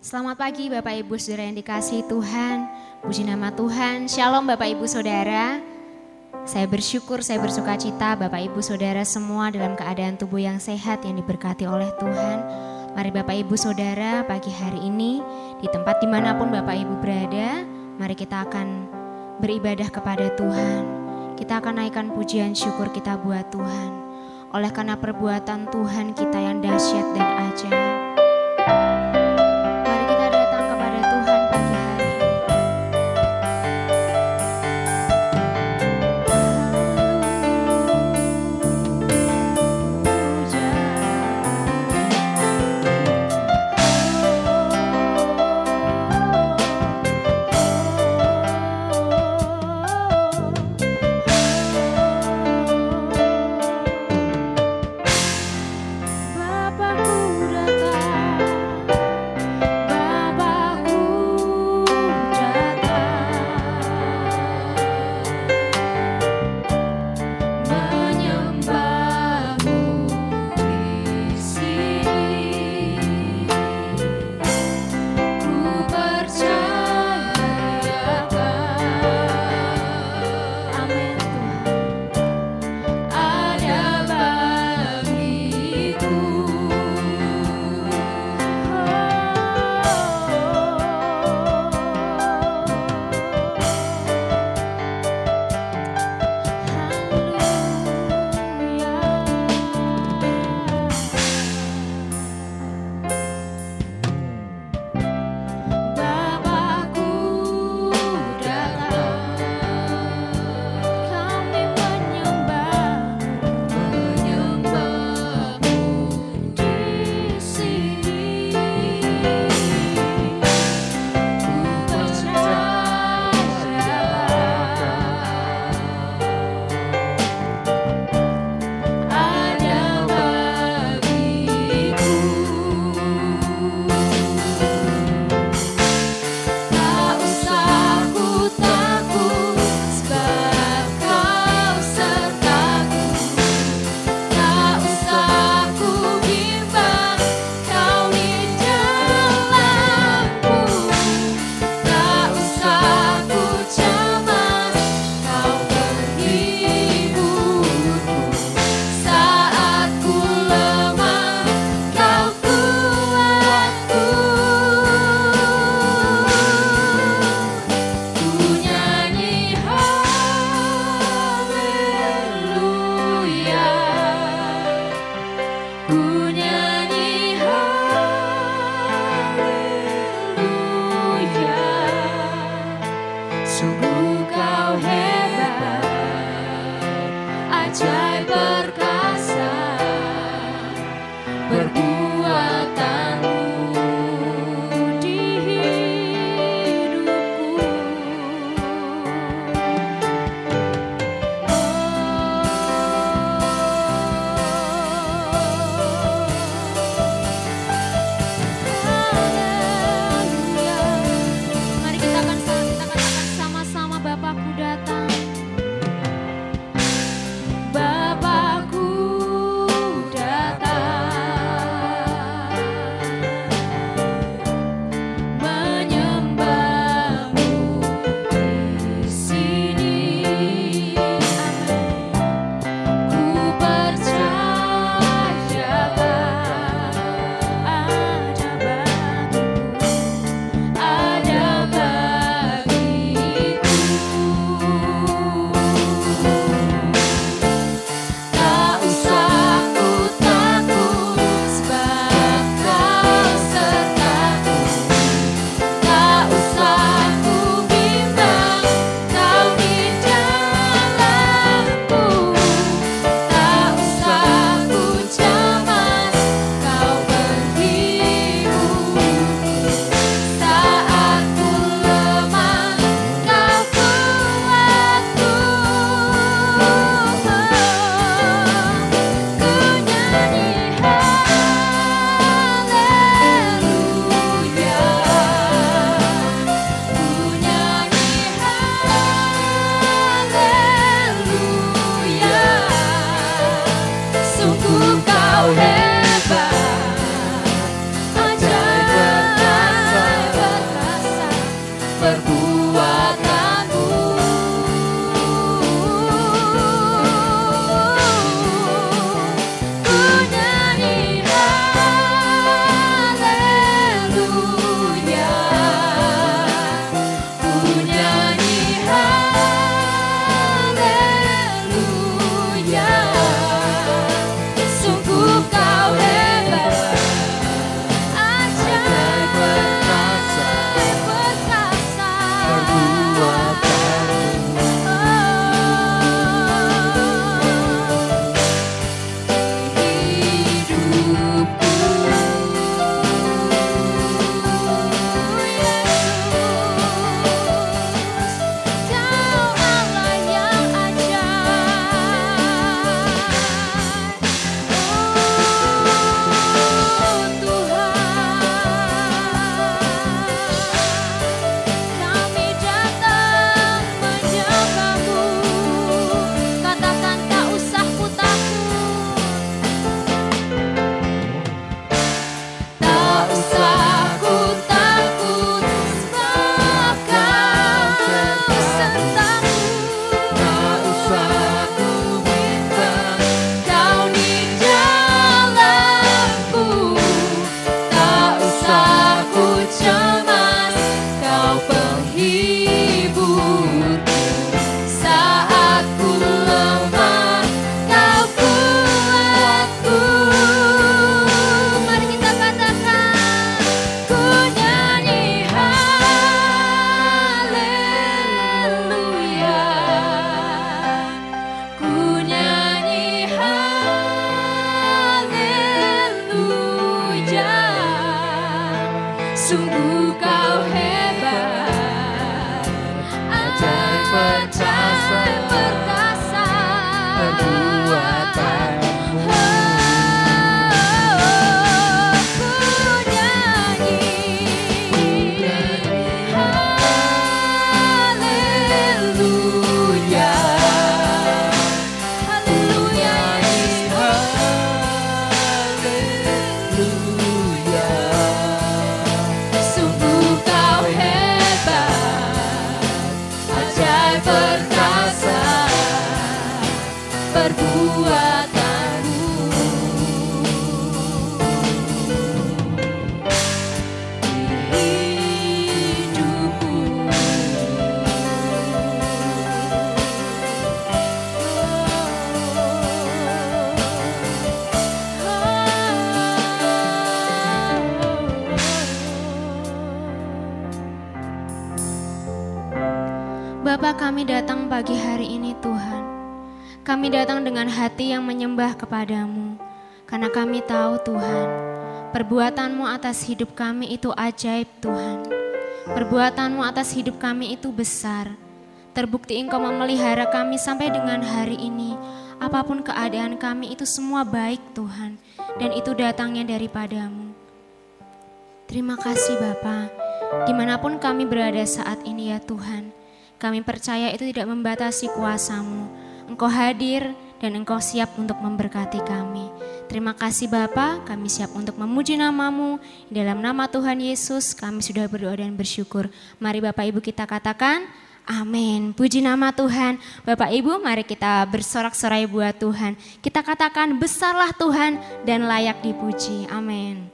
Selamat pagi Bapak Ibu Saudara yang dikasihi Tuhan, puji nama Tuhan, Shalom Bapak Ibu Saudara. Saya bersyukur, saya bersuka cita Bapak Ibu Saudara semua dalam keadaan tubuh yang sehat yang diberkati oleh Tuhan. Mari Bapak Ibu Saudara pagi hari ini di tempat dimanapun Bapak Ibu berada, mari kita akan beribadah kepada Tuhan. Kita akan naikkan pujian syukur kita buat Tuhan. Oleh karena perbuatan Tuhan kita yang dahsyat dan ajaib. Bapakku datang Sungguh kau hebat, ajaib perkasa perbuatanmu. Ku nyanyi, haleluya, haleluya, haleluya. Sungguh kau hebat, ajaib perkasa perbuatanmu. Hidupku, Bapa, kami datang pagi hari ini Tuhan. Kami datang dengan hati yang menyembah kepadamu. Karena kami tahu Tuhan, perbuatanmu atas hidup kami itu ajaib Tuhan. Perbuatanmu atas hidup kami itu besar. Terbukti Engkau memelihara kami sampai dengan hari ini. Apapun keadaan kami itu semua baik Tuhan. Dan itu datangnya daripadamu. Terima kasih Bapa. Dimanapun kami berada saat ini ya Tuhan, kami percaya itu tidak membatasi kuasa-Mu. Engkau hadir dan Engkau siap untuk memberkati kami. Terima kasih Bapa, kami siap untuk memuji nama-Mu. Dalam nama Tuhan Yesus kami sudah berdoa dan bersyukur. Mari Bapak Ibu kita katakan amin. Puji nama Tuhan. Bapak Ibu, mari kita bersorak-sorai buat Tuhan. Kita katakan besarlah Tuhan dan layak dipuji. Amin.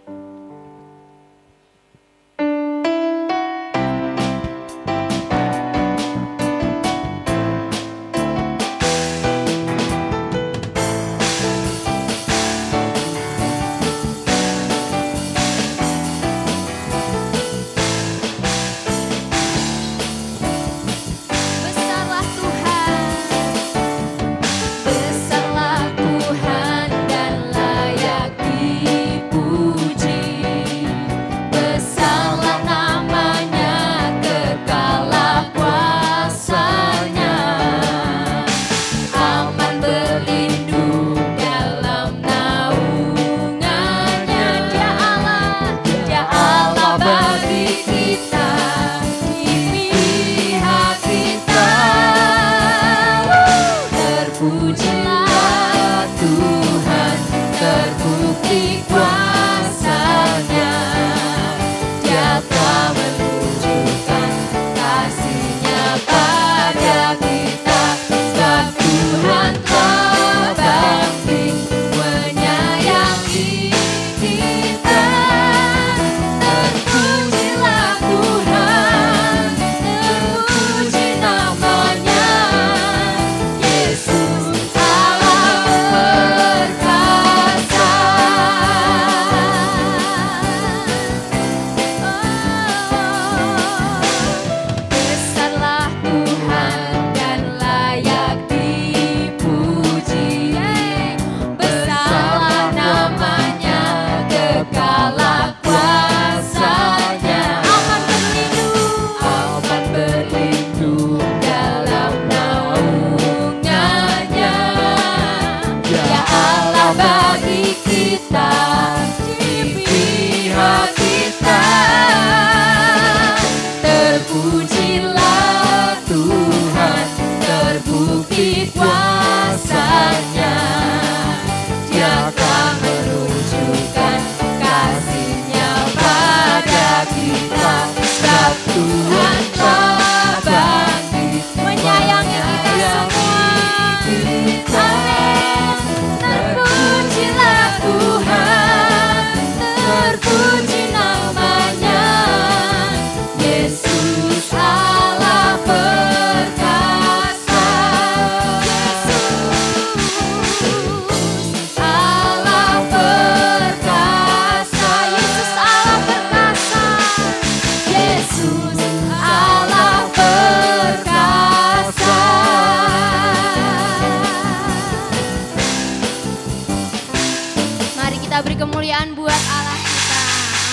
Kita beri kemuliaan buat Allah kita.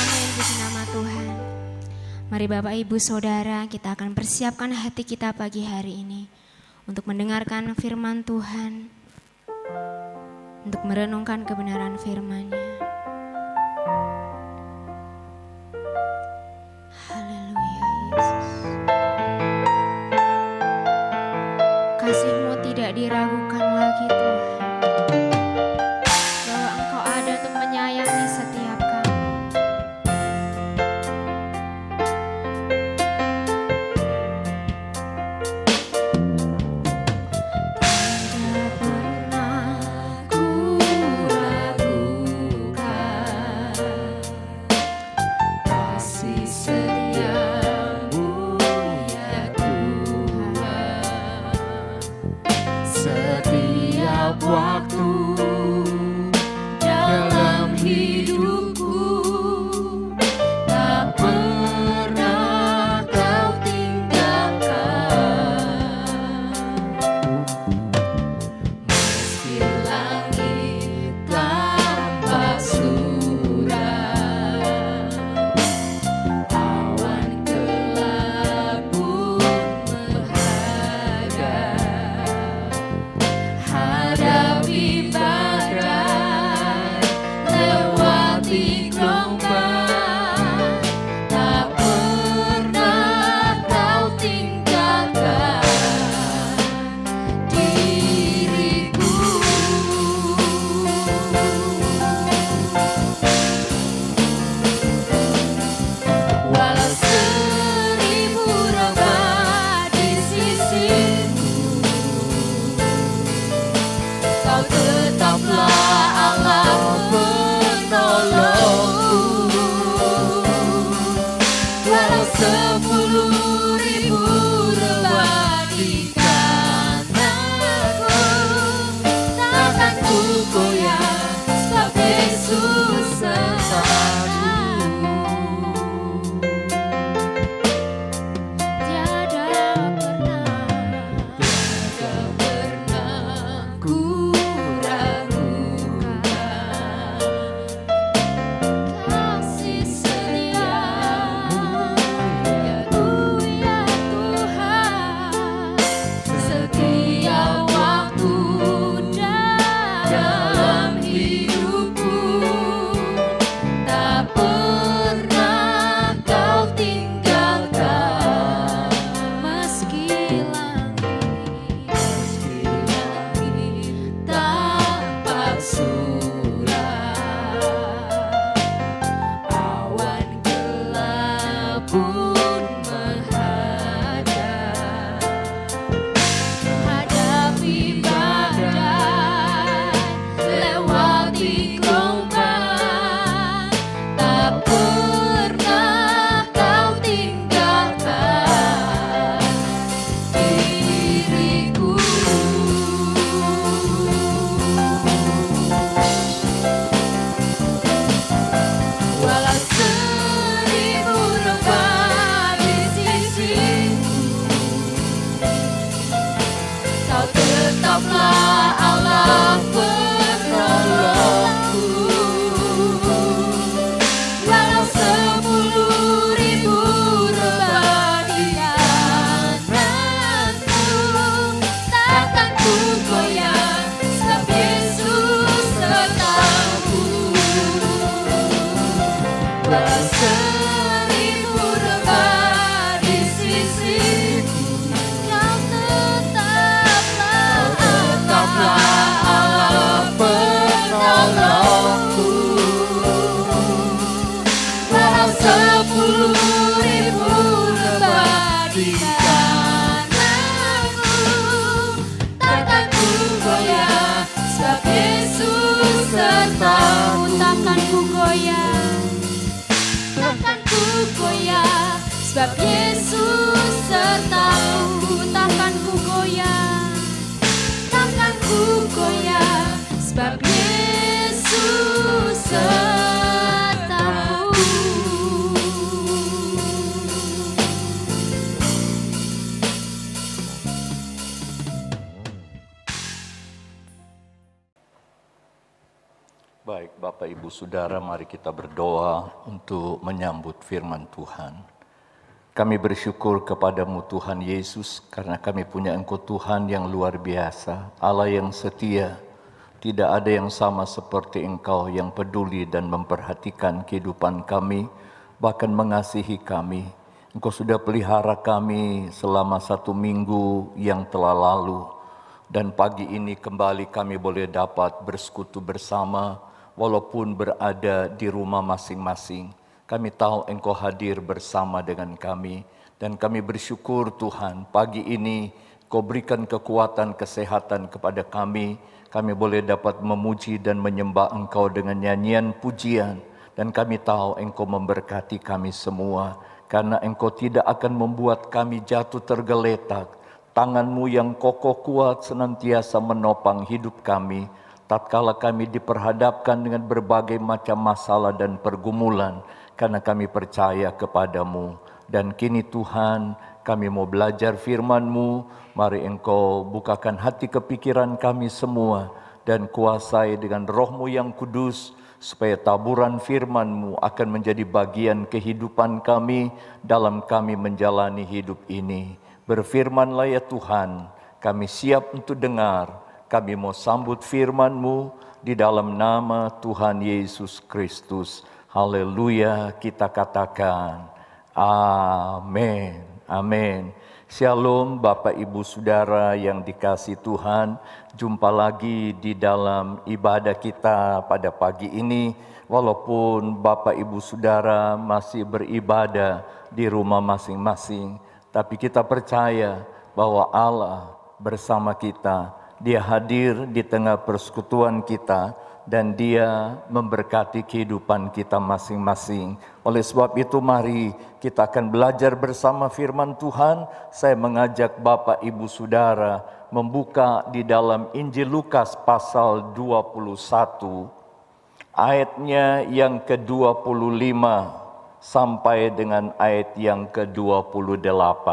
Amin. Puji nama Tuhan. Mari Bapak Ibu Saudara, kita akan persiapkan hati kita pagi hari ini untuk mendengarkan firman Tuhan, untuk merenungkan kebenaran firman-Nya. Haleluya Yesus. Kasih-Mu tidak diragukan lagi Tuhan, bahwa Engkau ada untuk menyayangi setiap kami. Sebab Yesus sertaku, takkan ku goyah, takkan ku goyah. Sebab Yesus sertaku. Baik, Bapak Ibu Saudara, mari kita berdoa untuk menyambut firman Tuhan. Kami bersyukur kepadamu Tuhan Yesus, karena kami punya Engkau Tuhan yang luar biasa, Allah yang setia. Tidak ada yang sama seperti Engkau yang peduli dan memperhatikan kehidupan kami, bahkan mengasihi kami. Engkau sudah pelihara kami selama 1 minggu yang telah lalu. Dan pagi ini kembali kami boleh dapat bersekutu bersama, walaupun berada di rumah masing-masing. Kami tahu Engkau hadir bersama dengan kami. Dan kami bersyukur Tuhan, pagi ini Kau berikan kekuatan, kesehatan kepada kami. Kami boleh dapat memuji dan menyembah Engkau dengan nyanyian pujian. Dan kami tahu Engkau memberkati kami semua. Karena Engkau tidak akan membuat kami jatuh tergeletak. Tangan-Mu yang kokoh kuat senantiasa menopang hidup kami. Tatkala kami diperhadapkan dengan berbagai macam masalah dan pergumulan. Karena kami percaya kepadamu. Dan kini Tuhan, kami mau belajar firman-Mu. Mari Engkau bukakan hati kepikiran kami semua. Dan kuasai dengan Roh-Mu yang kudus. Supaya taburan firman-Mu akan menjadi bagian kehidupan kami. Dalam kami menjalani hidup ini. Berfirman-Lah ya Tuhan. Kami siap untuk dengar. Kami mau sambut firman-Mu. Di dalam nama Tuhan Yesus Kristus. Haleluya, kita katakan amin, amin. Shalom Bapak Ibu Saudara yang dikasihi Tuhan. Jumpa lagi di dalam ibadah kita pada pagi ini. Walaupun Bapak Ibu Saudara masih beribadah di rumah masing-masing, tapi kita percaya bahwa Allah bersama kita. Dia hadir di tengah persekutuan kita. Dan Dia memberkati kehidupan kita masing-masing. Oleh sebab itu mari kita akan belajar bersama firman Tuhan. Saya mengajak Bapak Ibu Saudara membuka di dalam Injil Lukas pasal 21. Ayatnya yang ke-25 sampai dengan ayat yang ke-28.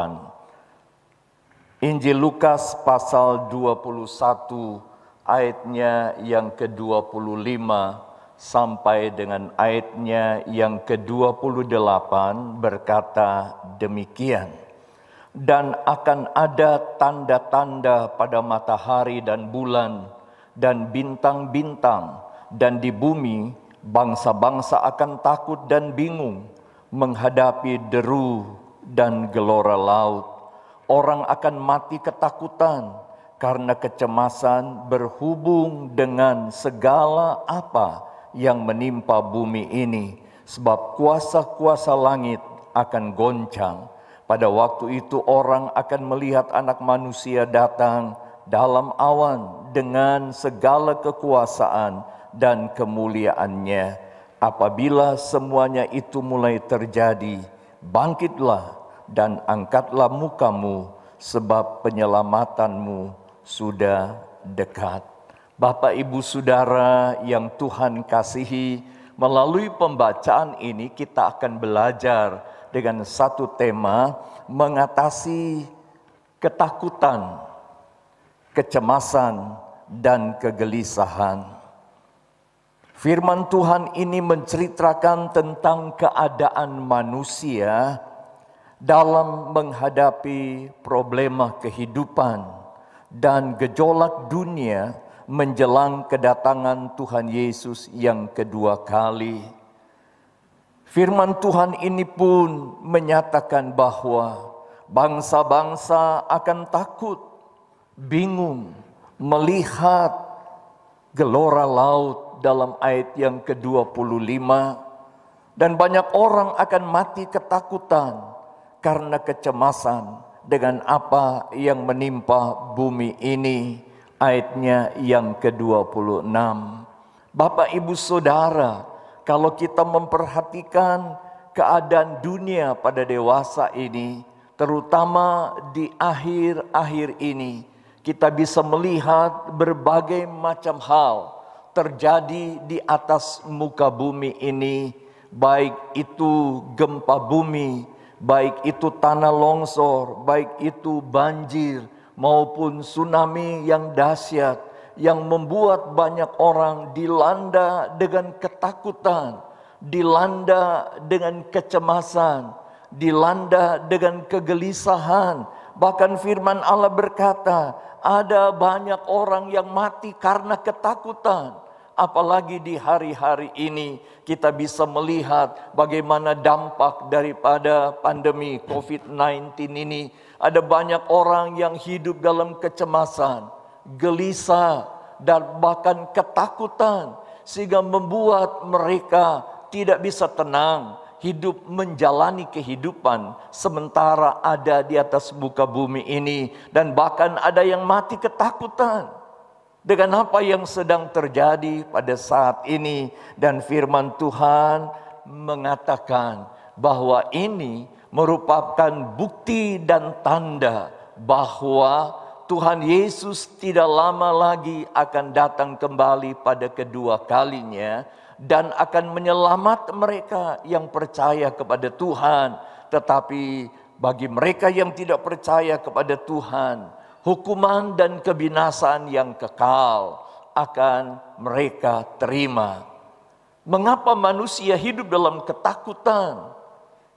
Injil Lukas pasal 21 ayatnya yang ke-25 sampai dengan ayatnya yang ke-28 berkata demikian. Dan akan ada tanda-tanda pada matahari dan bulan dan bintang-bintang, dan di bumi bangsa-bangsa akan takut dan bingung menghadapi deru dan gelora laut. Orang akan mati ketakutan karena kecemasan berhubung dengan segala apa yang menimpa bumi ini. Sebab kuasa-kuasa langit akan goncang. Pada waktu itu orang akan melihat Anak Manusia datang dalam awan dengan segala kekuasaan dan kemuliaannya. Apabila semuanya itu mulai terjadi, bangkitlah dan angkatlah mukamu, sebab penyelamatanmu sudah dekat. Bapak Ibu Saudara yang Tuhan kasihi, melalui pembacaan ini kita akan belajar dengan satu tema, mengatasi ketakutan, kecemasan, dan kegelisahan. Firman Tuhan ini menceritakan tentang keadaan manusia dalam menghadapi problema kehidupan dan gejolak dunia menjelang kedatangan Tuhan Yesus yang kedua kali. Firman Tuhan ini pun menyatakan bahwa bangsa-bangsa akan takut, bingung melihat gelora laut dalam ayat yang ke-25. Dan banyak orang akan mati ketakutan karena kecemasan dengan apa yang menimpa bumi ini. Ayatnya yang ke-26. Bapak Ibu Saudara, kalau kita memperhatikan keadaan dunia pada dewasa ini, terutama di akhir-akhir ini, kita bisa melihat berbagai macam hal terjadi di atas muka bumi ini, baik itu gempa bumi, baik itu tanah longsor, baik itu banjir, maupun tsunami yang dahsyat, yang membuat banyak orang dilanda dengan ketakutan, dilanda dengan kecemasan, dilanda dengan kegelisahan. Bahkan firman Allah berkata, ada banyak orang yang mati karena ketakutan. Apalagi di hari-hari ini kita bisa melihat bagaimana dampak daripada pandemi COVID-19 ini. Ada banyak orang yang hidup dalam kecemasan, gelisah, dan bahkan ketakutan. Sehingga membuat mereka tidak bisa tenang, hidup menjalani kehidupan sementara ada di atas muka bumi ini. Dan bahkan ada yang mati ketakutan dengan apa yang sedang terjadi pada saat ini. Dan firman Tuhan mengatakan bahwa ini merupakan bukti dan tanda bahwa Tuhan Yesus tidak lama lagi akan datang kembali pada kedua kalinya dan akan menyelamat mereka yang percaya kepada Tuhan. Tetapi bagi mereka yang tidak percaya kepada Tuhan, hukuman dan kebinasaan yang kekal akan mereka terima. Mengapa manusia hidup dalam ketakutan,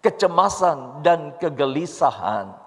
kecemasan, dan kegelisahan?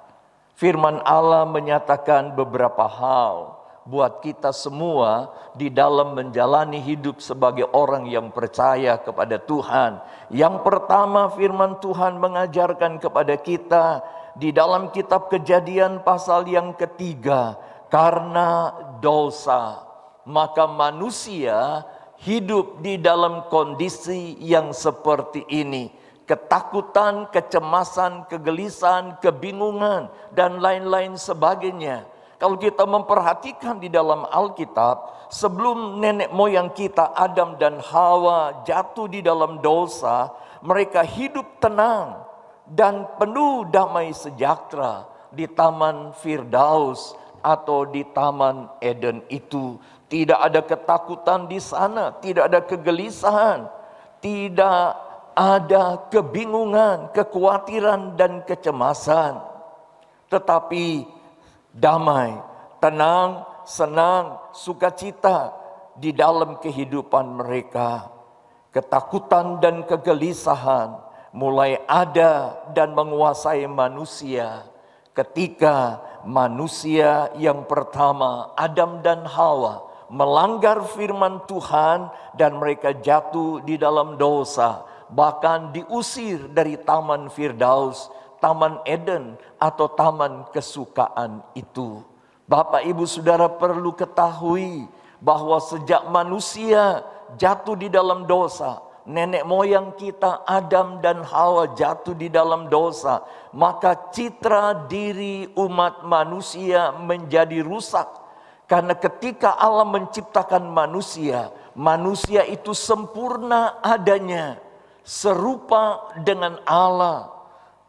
Firman Allah menyatakan beberapa hal buat kita semua di dalam menjalani hidup sebagai orang yang percaya kepada Tuhan. Yang pertama, firman Tuhan mengajarkan kepada kita di dalam kitab Kejadian pasal yang ketiga, karena dosa maka manusia hidup di dalam kondisi yang seperti ini. Ketakutan, kecemasan, kegelisahan, kebingungan, dan lain-lain sebagainya. Kalau kita memperhatikan di dalam Alkitab, sebelum nenek moyang kita Adam dan Hawa jatuh di dalam dosa, mereka hidup tenang dan penuh damai sejahtera di Taman Firdaus atau di Taman Eden itu. Tidak ada ketakutan di sana, tidak ada kegelisahan, tidak ada kebingungan, kekhawatiran, dan kecemasan. Tetapi damai, tenang, senang, sukacita di dalam kehidupan mereka. Ketakutan dan kegelisahan mulai ada dan menguasai manusia ketika manusia yang pertama, Adam dan Hawa, melanggar firman Tuhan dan mereka jatuh di dalam dosa. Bahkan diusir dari Taman Firdaus, Taman Eden, atau taman kesukaan itu. Bapak, Ibu, Saudara perlu ketahui bahwa sejak manusia jatuh di dalam dosa, nenek moyang kita Adam dan Hawa jatuh di dalam dosa, maka citra diri umat manusia menjadi rusak. Karena ketika Allah menciptakan manusia, manusia itu sempurna adanya, serupa dengan Allah.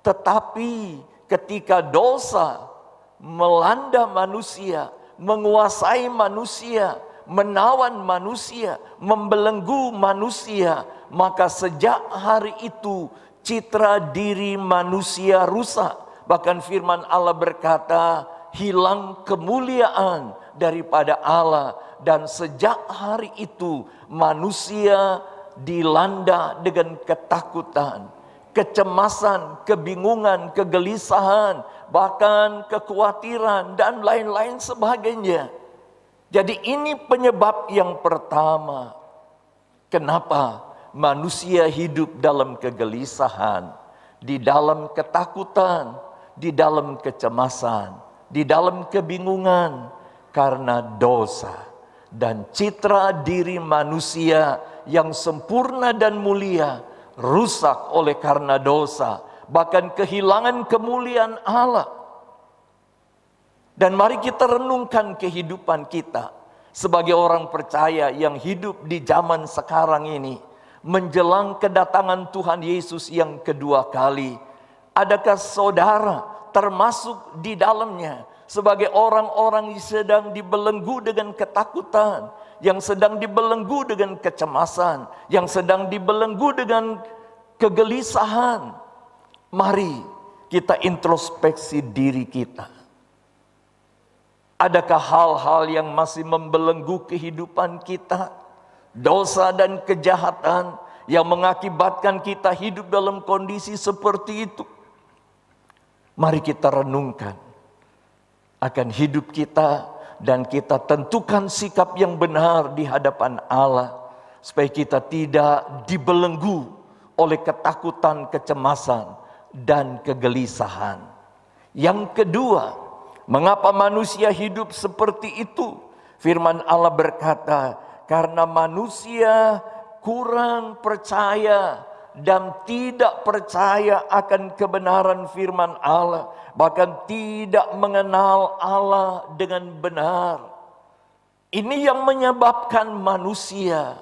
Tetapi ketika dosa melanda manusia, menguasai manusia, menawan manusia, membelenggu manusia, maka sejak hari itu citra diri manusia rusak. Bahkan firman Allah berkata, hilang kemuliaan daripada Allah. Dan sejak hari itu manusia dilanda dengan ketakutan, kecemasan, kebingungan, kegelisahan, bahkan kekhawatiran, dan lain-lain sebagainya. Jadi ini penyebab yang pertama. Kenapa manusia hidup dalam kegelisahan, di dalam ketakutan, di dalam kecemasan, di dalam kebingungan? Karena dosa. Dan citra diri manusia yang sempurna dan mulia rusak oleh karena dosa. Bahkan kehilangan kemuliaan Allah. Dan mari kita renungkan kehidupan kita sebagai orang percaya yang hidup di zaman sekarang ini, menjelang kedatangan Tuhan Yesus yang kedua kali. Adakah saudara termasuk di dalamnya sebagai orang-orang yang sedang dibelenggu dengan ketakutan, yang sedang dibelenggu dengan kecemasan, yang sedang dibelenggu dengan kegelisahan? Mari kita introspeksi diri kita. Adakah hal-hal yang masih membelenggu kehidupan kita? Dosa dan kejahatan yang mengakibatkan kita hidup dalam kondisi seperti itu. Mari kita renungkan akan hidup kita dan kita tentukan sikap yang benar di hadapan Allah supaya kita tidak dibelenggu oleh ketakutan, kecemasan, dan kegelisahan. Yang kedua, mengapa manusia hidup seperti itu? Firman Allah berkata, karena manusia kurang percaya dan tidak percaya akan kebenaran firman Allah, bahkan tidak mengenal Allah dengan benar. Ini yang menyebabkan manusia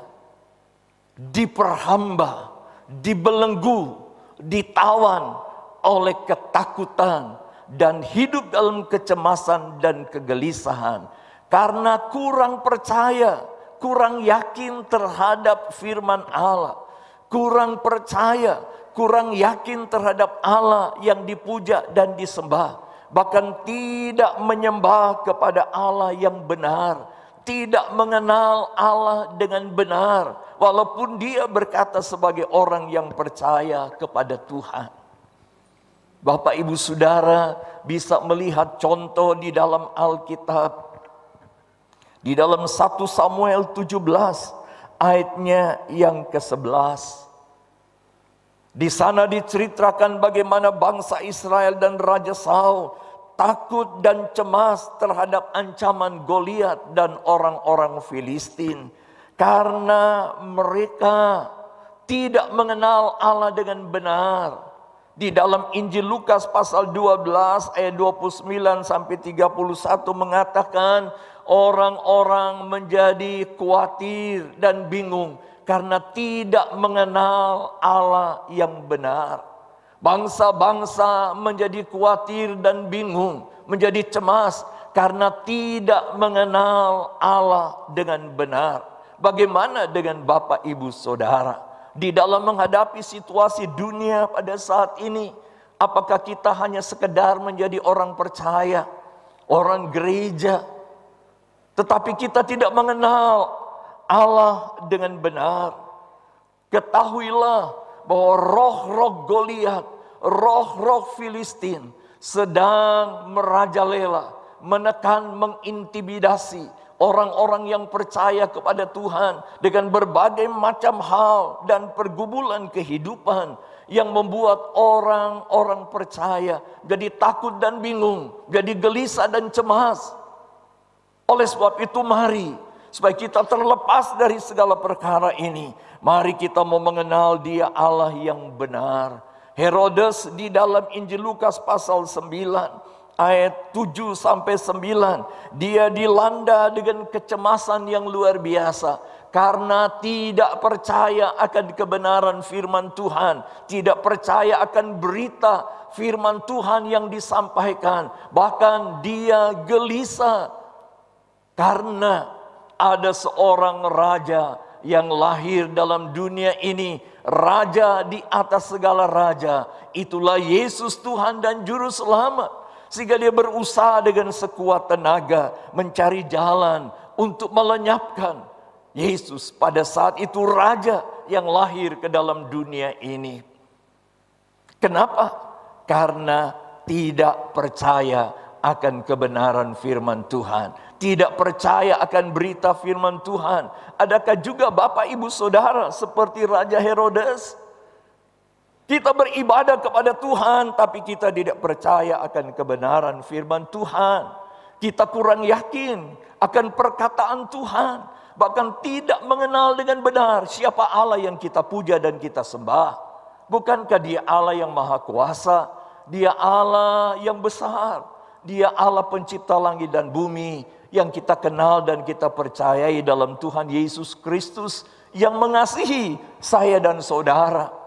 diperhamba, dibelenggu, ditawan oleh ketakutan dan hidup dalam kecemasan dan kegelisahan karena kurang percaya, kurang yakin terhadap firman Allah, kurang percaya, kurang yakin terhadap Allah yang dipuja dan disembah, bahkan tidak menyembah kepada Allah yang benar, tidak mengenal Allah dengan benar, walaupun dia berkata sebagai orang yang percaya kepada Tuhan. Bapak Ibu Saudara bisa melihat contoh di dalam Alkitab. Di dalam 1 Samuel 17 ayatnya yang ke-11. Di sana diceritakan bagaimana bangsa Israel dan Raja Saul takut dan cemas terhadap ancaman Goliat dan orang-orang Filistin. Karena mereka tidak mengenal Allah dengan benar. Di dalam Injil Lukas pasal 12 ayat 29 sampai 31 mengatakan orang-orang menjadi khawatir dan bingung karena tidak mengenal Allah yang benar. Bangsa-bangsa menjadi khawatir dan bingung, menjadi cemas karena tidak mengenal Allah dengan benar. Bagaimana dengan Bapak Ibu Saudara? Di dalam menghadapi situasi dunia pada saat ini, apakah kita hanya sekedar menjadi orang percaya, orang gereja, tetapi kita tidak mengenal Allah dengan benar? Ketahuilah bahwa roh-roh Goliat, roh-roh Filistin sedang merajalela, menekan, mengintimidasi orang-orang yang percaya kepada Tuhan dengan berbagai macam hal dan pergumulan kehidupan yang membuat orang-orang percaya jadi takut dan bingung, jadi gelisah dan cemas. Oleh sebab itu mari, supaya kita terlepas dari segala perkara ini, mari kita mau mengenal Dia Allah yang benar. Herodes di dalam Injil Lukas pasal 9 ayat 7 sampai 9, dia dilanda dengan kecemasan yang luar biasa karena tidak percaya akan kebenaran firman Tuhan, tidak percaya akan berita firman Tuhan yang disampaikan. Bahkan dia gelisah karena ada seorang raja yang lahir dalam dunia ini, raja di atas segala raja, itulah Yesus Tuhan dan Juru Selamat. Sehingga dia berusaha dengan sekuat tenaga mencari jalan untuk melenyapkan Yesus pada saat itu raja yang lahir ke dalam dunia ini. Kenapa? Karena tidak percaya akan kebenaran firman Tuhan, tidak percaya akan berita firman Tuhan. Adakah juga Bapak Ibu Saudara seperti Raja Herodes? Kita beribadah kepada Tuhan, tapi kita tidak percaya akan kebenaran firman Tuhan. Kita kurang yakin akan perkataan Tuhan, bahkan tidak mengenal dengan benar siapa Allah yang kita puja dan kita sembah. Bukankah Dia Allah yang maha kuasa? Dia Allah yang besar. Dia Allah pencipta langit dan bumi yang kita kenal dan kita percayai dalam Tuhan Yesus Kristus yang mengasihi saya dan saudara.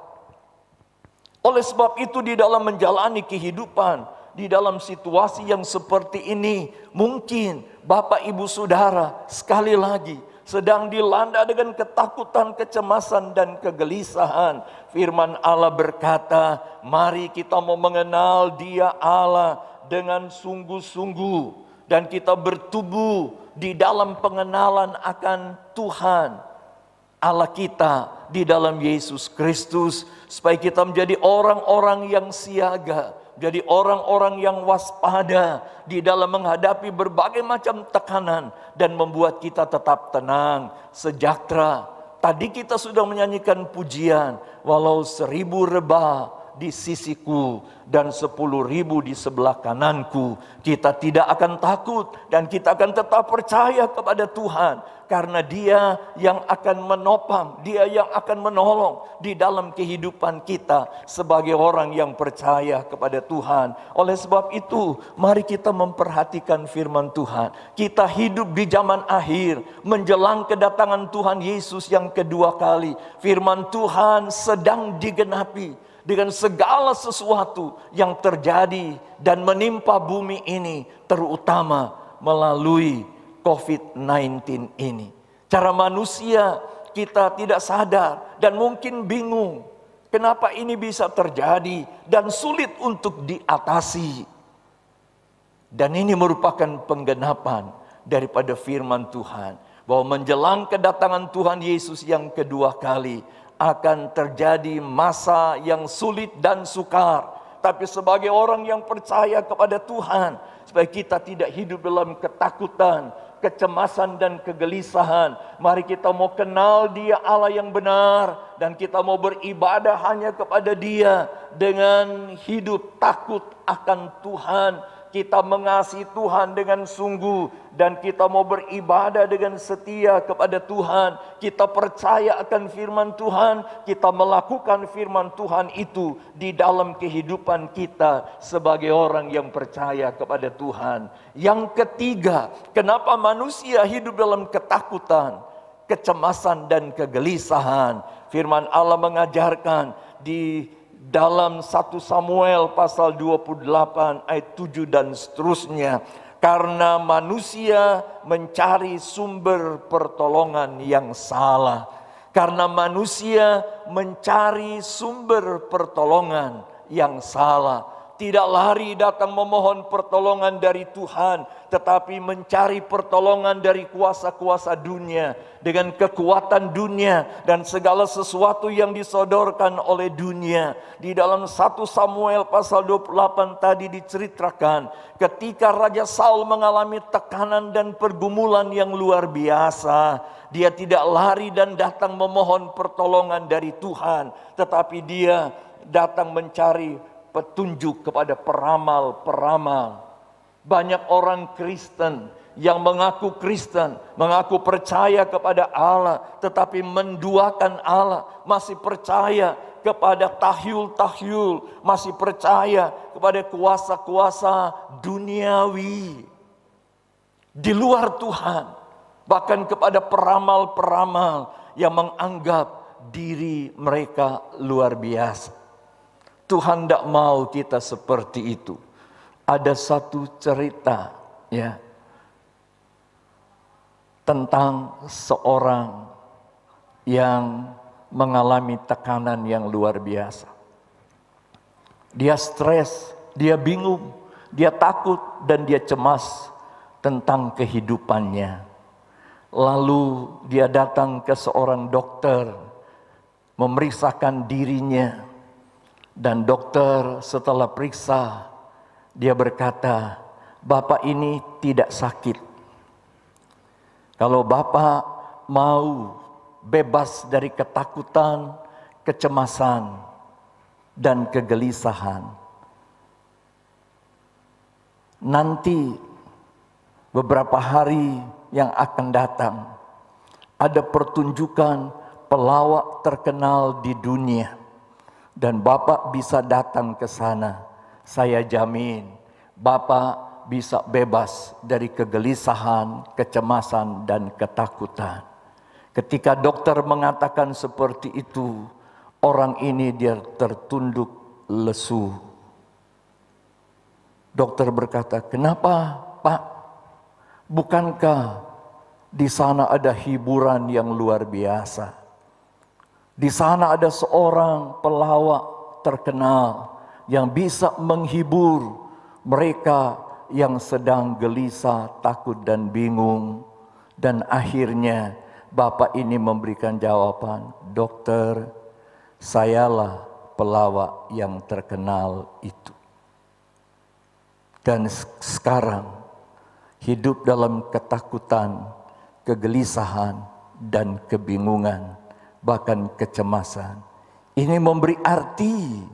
Oleh sebab itu di dalam menjalani kehidupan, di dalam situasi yang seperti ini, mungkin Bapak Ibu Saudara sekali lagi sedang dilanda dengan ketakutan, kecemasan dan kegelisahan. Firman Allah berkata, mari kita mau mengenal Dia Allah dengan sungguh-sungguh dan kita bertumbuh di dalam pengenalan akan Tuhan Allah kita di dalam Yesus Kristus, supaya kita menjadi orang-orang yang siaga, jadi orang-orang yang waspada di dalam menghadapi berbagai macam tekanan dan membuat kita tetap tenang, sejahtera. Tadi kita sudah menyanyikan pujian, walau 1000 rebah di sisiku dan 10.000 di sebelah kananku, kita tidak akan takut dan kita akan tetap percaya kepada Tuhan. Karena Dia yang akan menopang, Dia yang akan menolong di dalam kehidupan kita sebagai orang yang percaya kepada Tuhan. Oleh sebab itu, mari kita memperhatikan firman Tuhan. Kita hidup di zaman akhir, menjelang kedatangan Tuhan Yesus yang kedua kali. Firman Tuhan sedang digenapi dengan segala sesuatu yang terjadi dan menimpa bumi ini, terutama melalui COVID-19 ini. Cara manusia kita tidak sadar dan mungkin bingung kenapa ini bisa terjadi dan sulit untuk diatasi. Dan ini merupakan penggenapan daripada firman Tuhan, bahwa menjelang kedatangan Tuhan Yesus yang kedua kali akan terjadi masa yang sulit dan sukar. Tapi sebagai orang yang percaya kepada Tuhan, supaya kita tidak hidup dalam ketakutan, kecemasan dan kegelisahan, mari kita mau kenal Dia Allah yang benar, dan kita mau beribadah hanya kepada Dia dengan hidup takut akan Tuhan. Kita mengasihi Tuhan dengan sungguh, dan kita mau beribadah dengan setia kepada Tuhan. Kita percaya akan firman Tuhan, kita melakukan firman Tuhan itu di dalam kehidupan kita sebagai orang yang percaya kepada Tuhan. Yang ketiga, kenapa manusia hidup dalam ketakutan, kecemasan dan kegelisahan? Firman Allah mengajarkan di dalam 1 Samuel pasal 28 ayat 7 dan seterusnya. Karena manusia mencari sumber pertolongan yang salah. Karena manusia mencari sumber pertolongan yang salah. Tidak lari datang memohon pertolongan dari Tuhan, tetapi mencari pertolongan dari kuasa-kuasa dunia, dengan kekuatan dunia dan segala sesuatu yang disodorkan oleh dunia. Di dalam 1 Samuel pasal 28 tadi diceritakan, ketika Raja Saul mengalami tekanan dan pergumulan yang luar biasa, dia tidak lari dan datang memohon pertolongan dari Tuhan, tetapi dia datang mencari petunjuk kepada peramal-peramal. Banyak orang Kristen yang mengaku Kristen, mengaku percaya kepada Allah, tetapi menduakan Allah, masih percaya kepada tahyul-tahyul, masih percaya kepada kuasa-kuasa duniawi di luar Tuhan, bahkan kepada peramal-peramal yang menganggap diri mereka luar biasa. Tuhan tidak mau kita seperti itu. Ada satu cerita ya tentang seorang yang mengalami tekanan yang luar biasa. Dia stres, dia bingung, dia takut dan dia cemas tentang kehidupannya. Lalu dia datang ke seorang dokter, memeriksakan dirinya. Dan dokter setelah periksa, dia berkata, Bapak ini tidak sakit. Kalau Bapak mau bebas dari ketakutan, kecemasan, dan kegelisahan, nanti beberapa hari yang akan datang, ada pertunjukan pelawak terkenal di dunia. Dan Bapak bisa datang ke sana. Saya jamin Bapak bisa bebas dari kegelisahan, kecemasan, dan ketakutan. Ketika dokter mengatakan seperti itu, orang ini dia tertunduk lesu. Dokter berkata, kenapa Pak? Bukankah di sana ada hiburan yang luar biasa? Di sana ada seorang pelawak terkenal yang bisa menghibur mereka yang sedang gelisah, takut dan bingung. Dan akhirnya Bapak ini memberikan jawaban, dokter, sayalah pelawak yang terkenal itu. dan sekarang hidup dalam ketakutan, kegelisahan, dan kebingungan, bahkan kecemasan. Ini memberi arti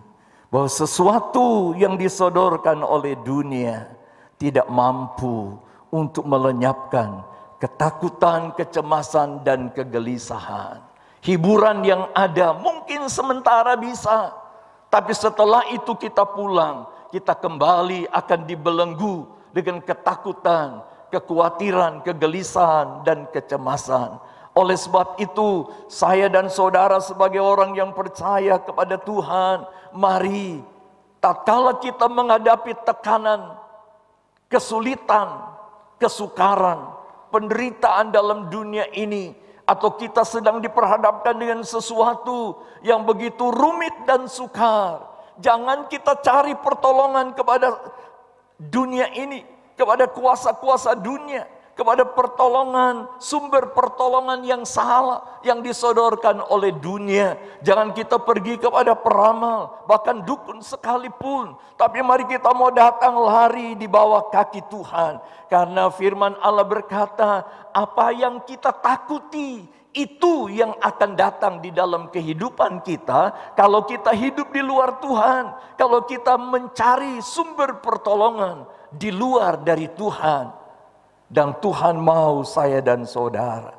bahwa sesuatu yang disodorkan oleh dunia tidak mampu untuk melenyapkan ketakutan, kecemasan, dan kegelisahan. Hiburan yang ada mungkin sementara bisa, tapi setelah itu kita pulang, kita kembali akan dibelenggu dengan ketakutan, kekhawatiran, kegelisahan, dan kecemasan. Oleh sebab itu, saya dan saudara sebagai orang yang percaya kepada Tuhan, mari tatkala kita menghadapi tekanan, kesulitan, kesukaran, penderitaan dalam dunia ini, atau kita sedang diperhadapkan dengan sesuatu yang begitu rumit dan sukar, jangan kita cari pertolongan kepada dunia ini, kepada kuasa-kuasa dunia, kepada pertolongan, sumber pertolongan yang salah yang disodorkan oleh dunia. Jangan kita pergi kepada peramal, bahkan dukun sekalipun, tapi mari kita mau datang lari di bawah kaki Tuhan, karena firman Allah berkata, apa yang kita takuti itu yang akan datang di dalam kehidupan kita kalau kita hidup di luar Tuhan, kalau kita mencari sumber pertolongan di luar dari Tuhan. Dan Tuhan mau saya dan saudara,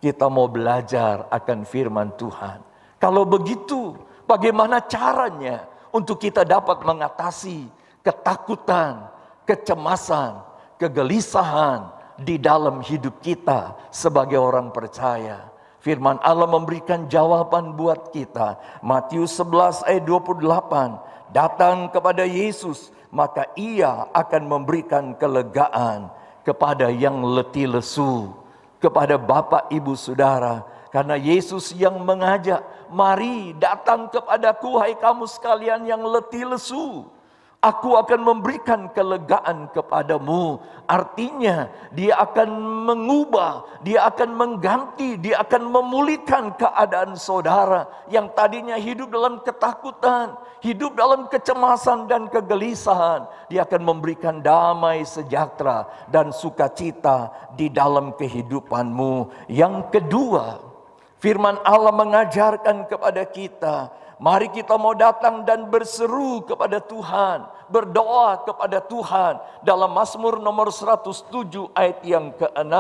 kita mau belajar akan firman Tuhan. Kalau begitu, bagaimana caranya untuk kita dapat mengatasi ketakutan, kecemasan, kegelisahan di dalam hidup kita sebagai orang percaya? Firman Allah memberikan jawaban buat kita. Matius 11 ayat 28, datang kepada Yesus, maka Ia akan memberikan kelegaan kepada yang letih lesu, kepada Bapak Ibu Saudara. Karena Yesus yang mengajak, mari datang kepadaku hai kamu sekalian yang letih lesu, aku akan memberikan kelegaan kepadamu. Artinya dia akan mengubah, dia akan mengganti, dia akan memulihkan keadaan saudara yang tadinya hidup dalam ketakutan, hidup dalam kecemasan dan kegelisahan. Dia akan memberikan damai sejahtera dan sukacita di dalam kehidupanmu. Yang kedua, firman Allah mengajarkan kepada kita, mari kita mau datang dan berseru kepada Tuhan, berdoa kepada Tuhan. Dalam Mazmur nomor 107 ayat yang ke-6,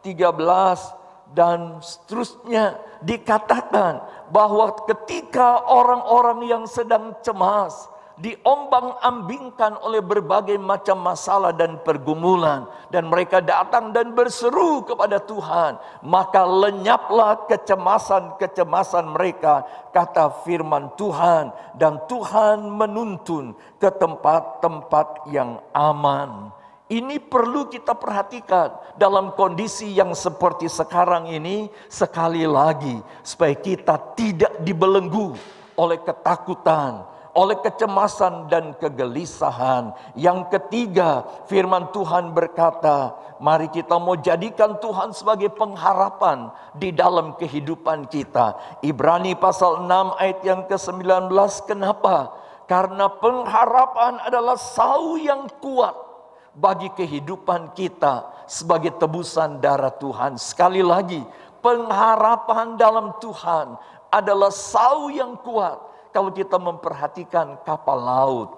13 dan seterusnya dikatakan bahwa ketika orang-orang yang sedang cemas, diombang-ambingkan oleh berbagai macam masalah dan pergumulan, dan mereka datang dan berseru kepada Tuhan, maka lenyaplah kecemasan-kecemasan mereka, kata firman Tuhan, dan Tuhan menuntun ke tempat-tempat yang aman. Ini perlu kita perhatikan dalam kondisi yang seperti sekarang ini, sekali lagi, supaya kita tidak dibelenggu oleh ketakutan, oleh kecemasan dan kegelisahan. Yang ketiga, firman Tuhan berkata, mari kita mau jadikan Tuhan sebagai pengharapan di dalam kehidupan kita. Ibrani pasal 6 ayat yang ke-19, kenapa? Karena pengharapan adalah sau yang kuat bagi kehidupan kita sebagai tebusan darah Tuhan. Sekali lagi, pengharapan dalam Tuhan adalah sau yang kuat. Kalau kita memperhatikan kapal laut,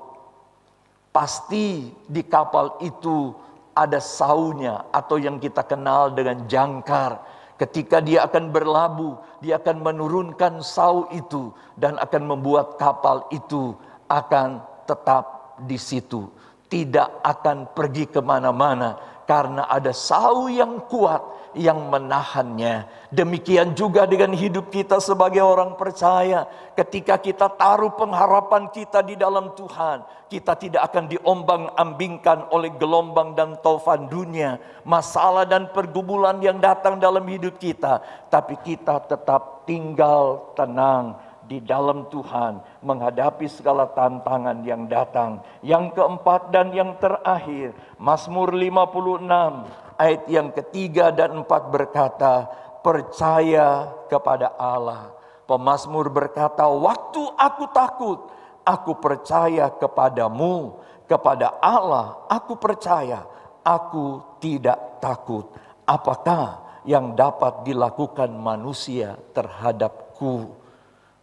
pasti di kapal itu ada saunya atau yang kita kenal dengan jangkar. Ketika dia akan berlabuh, dia akan menurunkan sau itu dan akan membuat kapal itu akan tetap di situ, tidak akan pergi kemana-mana karena ada sau yang kuat yang menahannya. Demikian juga dengan hidup kita sebagai orang percaya. Ketika kita taruh pengharapan kita di dalam Tuhan, kita tidak akan diombang-ambingkan oleh gelombang dan taufan dunia, masalah dan pergumulan yang datang dalam hidup kita, tapi kita tetap tinggal tenang di dalam Tuhan menghadapi segala tantangan yang datang. Yang keempat dan yang terakhir, Mazmur 56 ayat yang ketiga dan 4 berkata, percaya kepada Allah. Pemazmur berkata, waktu aku takut, Aku percaya kepadamu, kepada Allah aku percaya. Aku tidak takut. Apakah yang dapat dilakukan manusia terhadapku?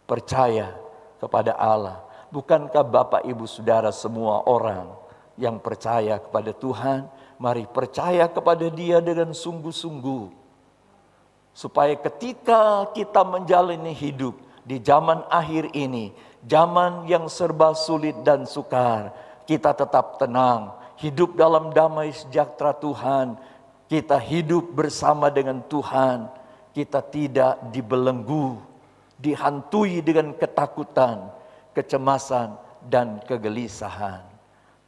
Percaya kepada Allah. Bukankah Bapak Ibu Saudara semua orang yang percaya kepada Tuhan, mari percaya kepada Dia dengan sungguh-sungguh. Supaya ketika kita menjalani hidup di zaman akhir ini, zaman yang serba sulit dan sukar, kita tetap tenang, hidup dalam damai sejahtera Tuhan. Kita hidup bersama dengan Tuhan. Kita tidak dibelenggu, dihantui dengan ketakutan, kecemasan, dan kegelisahan.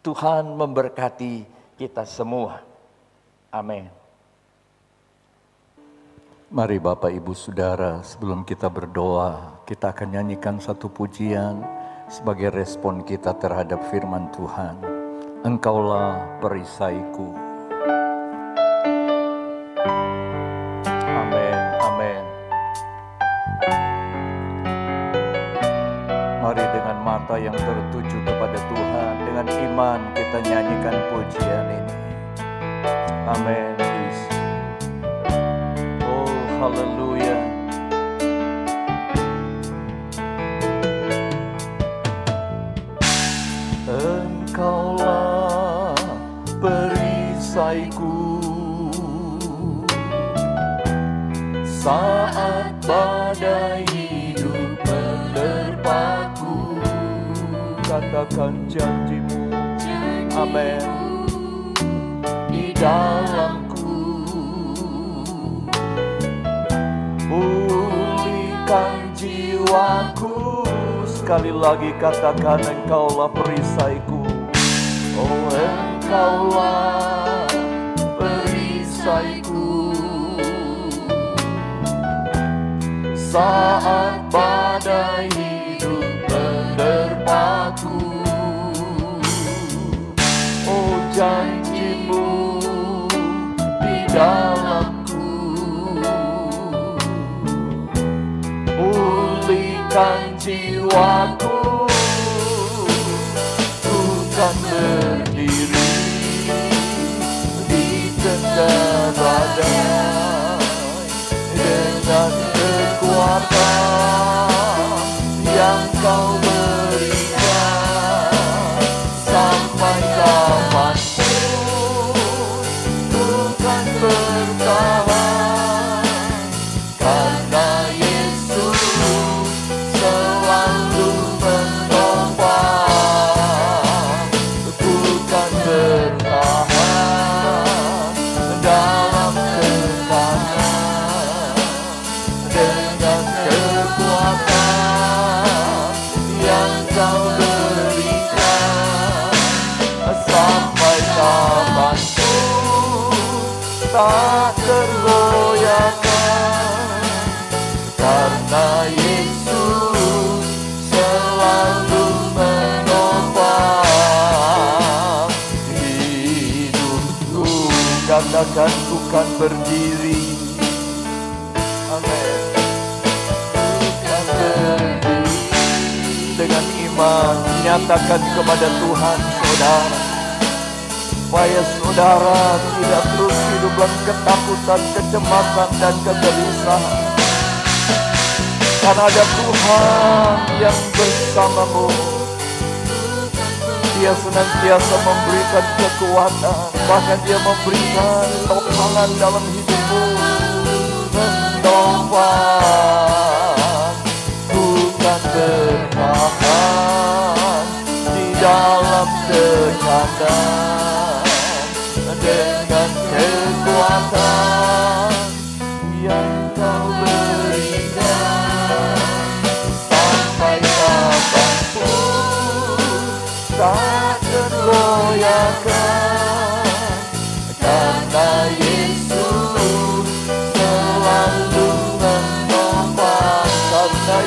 Tuhan memberkati kita semua. Amin. Mari Bapak Ibu Saudara, sebelum kita berdoa, kita akan nyanyikan satu pujian sebagai respon kita terhadap firman Tuhan. Engkaulah perisaiku. Amin, amin. Mari dengan mata yang tertuju kepada Tuhan, dengan iman kita nyanyikan pujian ini. Amin. Oh, haleluya. Engkaulah perisaiku saat badai hidup menerpaku. Katakan janjimu, amin, di dalamku. Pulihkan jiwaku. Sekali lagi katakan, engkaulah perisaiku. Oh, engkaulah perisaiku saat badai hidup menerpaku. Oh, janjimu di dalamku. Pulihkan jiwaku. Ku kan berdiri di tengah badai dengan kekuatan yang Kau berikan. Sampai kapanpun ku kan bertahan, karena Yesus selalu menopang. Ku kan bertahan dalam tekanan dengan kekuatan yang Kau berikan. Sampai kapanpun tak tergoyahkan, karena Yesus selalu menopang hidupku. Katakan, bukan berdiri. Amin. Bukan berdiri. Dengan iman nyatakan kepada Tuhan saudara, supaya saudara tidak terus hidup dalam ketakutan, kecemasan, dan kegelisahan. Karena ada Tuhan yang bersamamu. Dia senantiasa memberikan kekuatan, bahkan Dia memberikan topangan dalam hidupmu. Menopang, bukan bertahan di dalam tekanan dengan kekuatan yang Kau berikan. Sampai kapanpun tak tergoyahkan, karena Yesus selalu menopang. Karena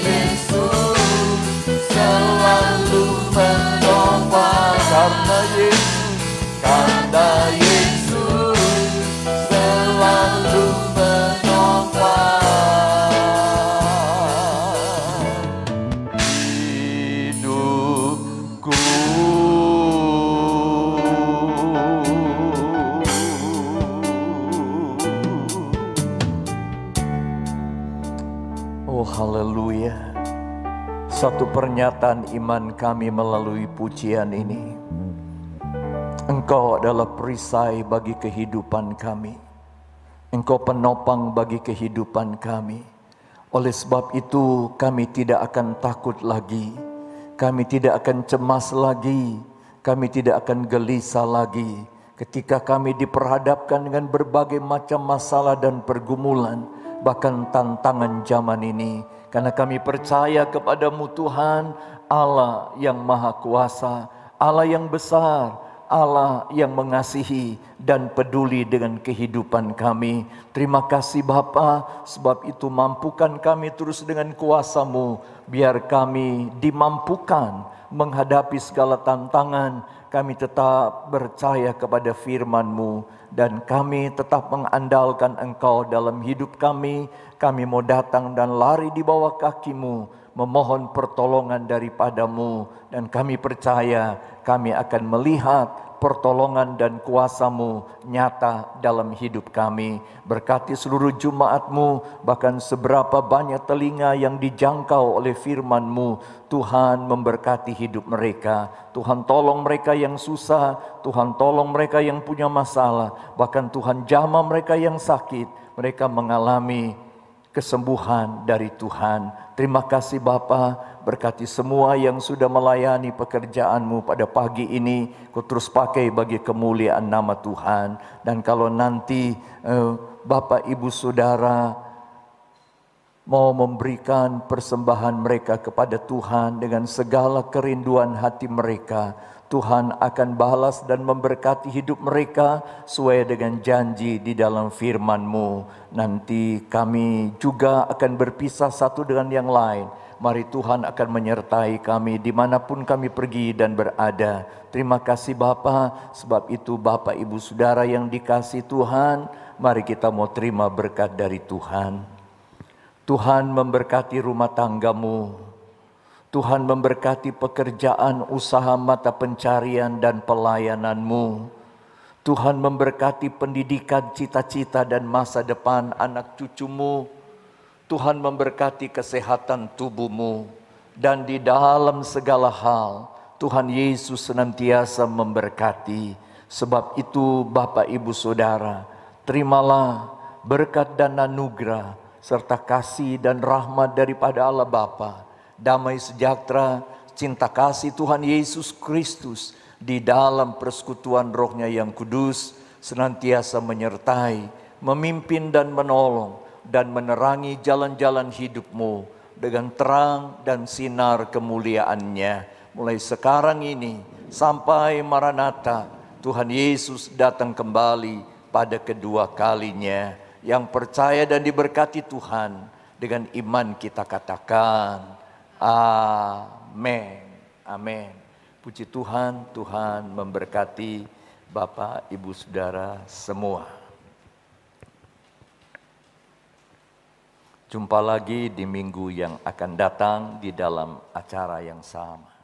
Yesus selalu menopang. Karena Yesus selalu menopang. Oh haleluya. Satu pernyataan iman kami melalui pujian ini. Engkau adalah perisai bagi kehidupan kami. Engkau penopang bagi kehidupan kami. Oleh sebab itu kami tidak akan takut lagi. Kami tidak akan cemas lagi. Kami tidak akan gelisah lagi. Ketika kami diperhadapkan dengan berbagai macam masalah dan pergumulan, bahkan tantangan zaman ini. Karena kami percaya kepadamu Tuhan, Allah yang Maha Kuasa, Allah yang besar, Allah yang mengasihi dan peduli dengan kehidupan kami. Terima kasih Bapa, sebab itu mampukan kami terus dengan kuasa-Mu, biar kami dimampukan menghadapi segala tantangan. Kami tetap percaya kepada firman-Mu dan kami tetap mengandalkan Engkau dalam hidup kami. Kami mau datang dan lari di bawah kaki-Mu, memohon pertolongan daripada-Mu, dan kami percaya kami akan melihat pertolongan dan kuasa-Mu nyata dalam hidup kami. Berkati seluruh jemaat-Mu, bahkan seberapa banyak telinga yang dijangkau oleh firman-Mu. Tuhan memberkati hidup mereka. Tuhan tolong mereka yang susah, Tuhan tolong mereka yang punya masalah, bahkan Tuhan jamah mereka yang sakit. Mereka mengalami kesembuhan dari Tuhan. Terima kasih Bapa, berkati semua yang sudah melayani pekerjaan-Mu pada pagi ini. Kau terus pakai bagi kemuliaan nama Tuhan. Dan kalau nanti Bapak Ibu Saudara mau memberikan persembahan mereka kepada Tuhan dengan segala kerinduan hati mereka, Tuhan akan balas dan memberkati hidup mereka sesuai dengan janji di dalam firman-Mu. Nanti kami juga akan berpisah satu dengan yang lain. Mari Tuhan akan menyertai kami dimanapun kami pergi dan berada. Terima kasih Bapa, sebab itu Bapak Ibu Saudara yang dikasihi Tuhan, mari kita mau terima berkat dari Tuhan. Tuhan memberkati rumah tanggamu. Tuhan memberkati pekerjaan, usaha, mata pencarian dan pelayanan-Mu. Tuhan memberkati pendidikan, cita-cita dan masa depan anak cucu-Mu. Tuhan memberkati kesehatan tubuh-Mu. Dan di dalam segala hal, Tuhan Yesus senantiasa memberkati. Sebab itu Bapak Ibu Saudara, terimalah berkat dan anugerah serta kasih dan rahmat daripada Allah Bapa, damai sejahtera, cinta kasih Tuhan Yesus Kristus di dalam persekutuan Roh-Nya yang kudus senantiasa menyertai, memimpin dan menolong dan menerangi jalan-jalan hidupmu dengan terang dan sinar kemuliaan-Nya. Mulai sekarang ini sampai Maranatha, Tuhan Yesus datang kembali pada kedua kalinya. Yang percaya dan diberkati Tuhan, dengan iman kita katakan amin. Amin. Puji Tuhan, Tuhan memberkati Bapak, Ibu, Saudara semua. Jumpa lagi di minggu yang akan datang di dalam acara yang sama.